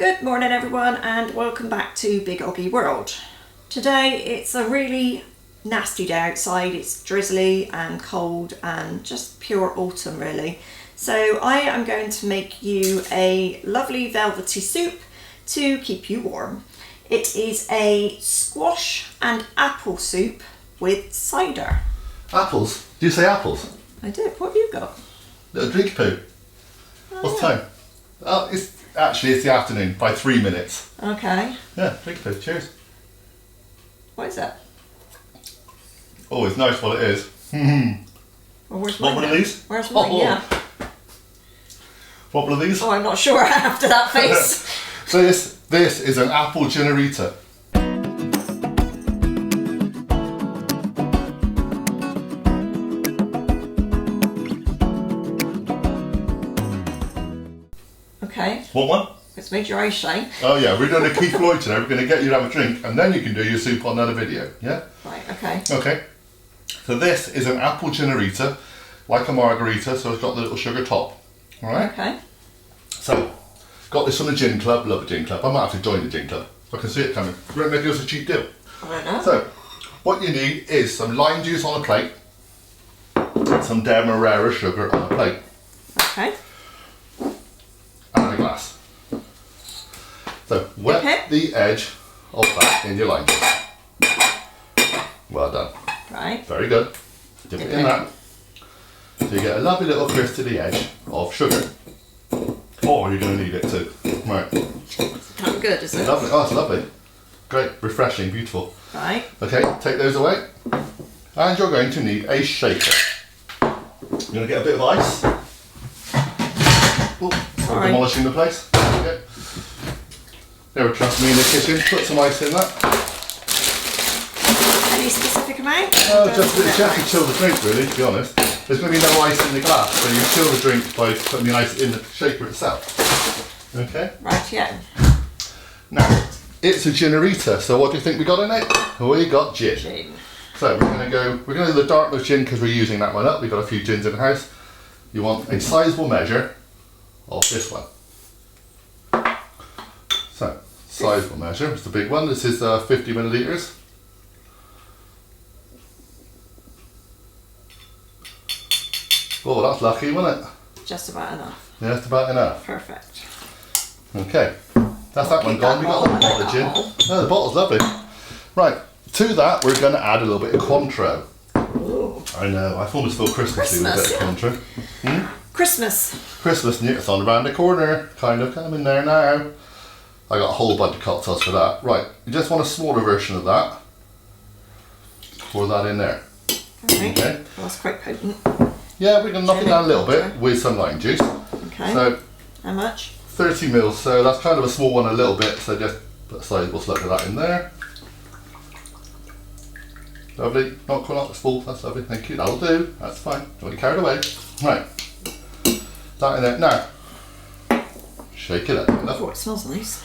Good morning everyone and welcome back to Big OGGIE World. Today it's a really nasty day outside. It's drizzly and cold and just pure autumn really. So I am going to make you a lovely velvety soup to keep you warm. It is a squash and apple soup with cider. Apples? Do you say apples? I did. What have you got? Little drink poo. What's the time? Oh, it's the afternoon by 3 minutes. Okay. Yeah, drink poo. Cheers. What is that? Oh, it's nice while it is. Well, where's Want mine one of then? these? Where's mine? Oh. Yeah. Want one of these? Oh, I'm not sure after that face. So this is an apple Ginarita. Okay. Want one? It's made your eyes shine. Oh yeah, we're doing a Keith Lloyd today. We're going to get you to have a drink and then you can do your soup on another video, yeah? Right, okay. Okay. So this is an apple Ginarita, like a margarita, so it's got the little sugar top. Alright? Okay. So, got this from the gin club, love the gin club. I might have to join the gin club. I can see it coming. You reckon they give us a cheap deal? I don't know. So, what you need is some lime juice on a plate, some Demerara sugar on a plate, Okay. and a glass. So, wet the edge of that in your lime juice. Well done. Right. Very good. Dip it in that. So you get a lovely little crisp to the edge of sugar. Oh, you're going to need it too. Right. It's kind of good, isn't it? Lovely. Oh, it's lovely. Great, refreshing, beautiful. Right. Okay, take those away. And you're going to need a shaker. You're going to get a bit of ice. Oh, Sorry. Demolishing the place. Okay. Never trust me in the kitchen. Put some ice in that. Any specific amount? Just to chill the drink, really, to be honest. There's going to be no ice in the glass, so you chill the drink by putting the ice in the shaker itself. Okay? Right, yeah. Now, it's a Ginarita, so what do you think we got in it? We got gin. Gin. So we're going to do the Dartmouth gin because we're using that one up. We've got a few gins in the house. You want a sizable measure of this one. So, sizable measure, it's the big one. This is 50 millilitres. Oh, that's lucky, wasn't it? Just about enough. Yeah, that's about enough. Perfect. Okay, that's that one gone. We got a bottle of gin. Oh, the bottle's lovely. Right, to that we're going to add a little bit of COINTREAU. Ooh. I know, I almost feel Christmassy with a bit of COINTREAU. Christmas. Christmas, it's on around the corner, kind of coming there now. I got a whole bunch of cocktails for that. Right, you just want a smaller version of that. Pour that in there. Right. Okay. Well, that's quite potent. Yeah, we're going to knock it down a little bit with some lime juice. Okay. So, how much? 30 mils, so that's kind of a small one a little bit, so just put a sizable slug of that in there. Lovely, not quite as full, that's lovely, thank you, that'll do, that's fine, don't get carried away. Right, that in there, now, shake it up. Oh, it smells nice.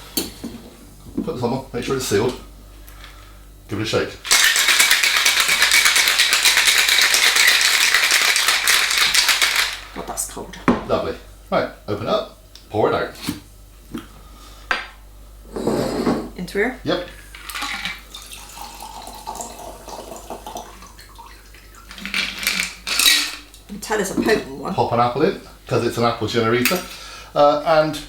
Put this on, make sure it's sealed, give it a shake. God, that's cold. Lovely, right, open up, pour it out. Into here? Yep. You can tell it's a potent one. Pop an apple in, because it's an apple Ginarita, and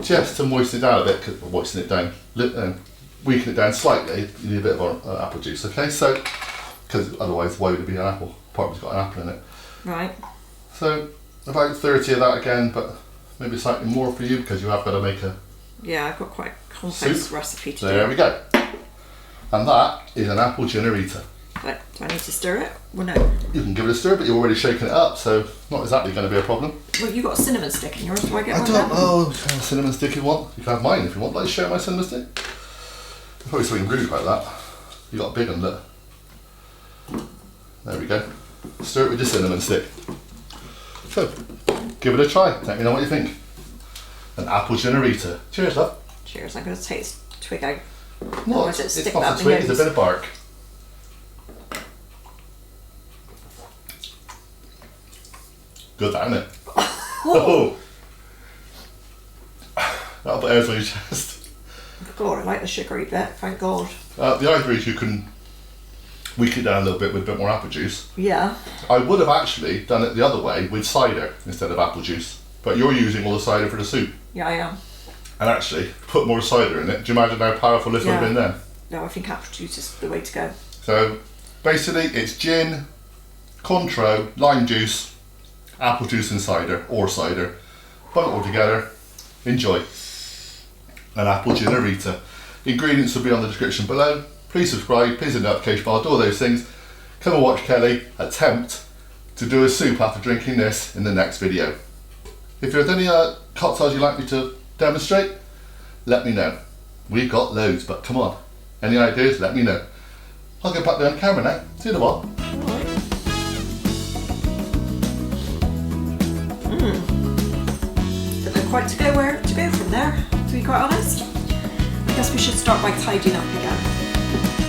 just to moisten it down a bit, moisten it down, weaken it down slightly, you need a bit of apple juice, okay? So, because otherwise why would it be an apple? Part of it's got an apple in it. Right. So, about 30 of that again, but maybe slightly more for you because you have got to make a Yeah, I've got quite a complex soup. recipe to do. There we go. And that is an apple Ginarita. But do I need to stir it? Well, no. You can give it a stir, but you're already shaking it up, so not exactly going to be a problem. Well, you got a cinnamon stick in yours. Do I get I one don't of them? know what kind of cinnamon stick you want. You can have mine if you want. Like, share my cinnamon stick. There's probably something rude about that. You got a big one, look. There we go. Stir it with your cinnamon stick. So, give it a try. Let me know what you think. An apple Ginarita. Cheers, love. Cheers. I'm going to take this twig out. No, Otherwise it'll it's stick not up a my twig, it's a nose. bit of bark. Good, that, isn't it? Oh. That'll put airs on your chest. God, I like the sugary bit, thank God. The idea is you can weaken it down a little bit with a bit more apple juice. Yeah. I would have actually done it the other way with cider instead of apple juice, but you're using all the cider for the soup. Yeah, I am. And actually, put more cider in it. Do you imagine how powerful this would have been then? No, I think apple juice is the way to go. So basically, it's gin, COINTREAU, lime juice, apple juice and cider, or cider. Put it all together. Enjoy. An apple Ginarita. Ingredients will be on the description below. Please subscribe, please hit the notification bell, do all those things. Come and watch Kelly attempt to do a soup after drinking this in the next video. If there's any cocktails you'd like me to demonstrate, let me know. We've got loads, but come on. Any ideas, let me know. I'll get back behind the camera now. See you in a while. Don't know quite where to go from there, to be quite honest. I guess we should start by tidying up again.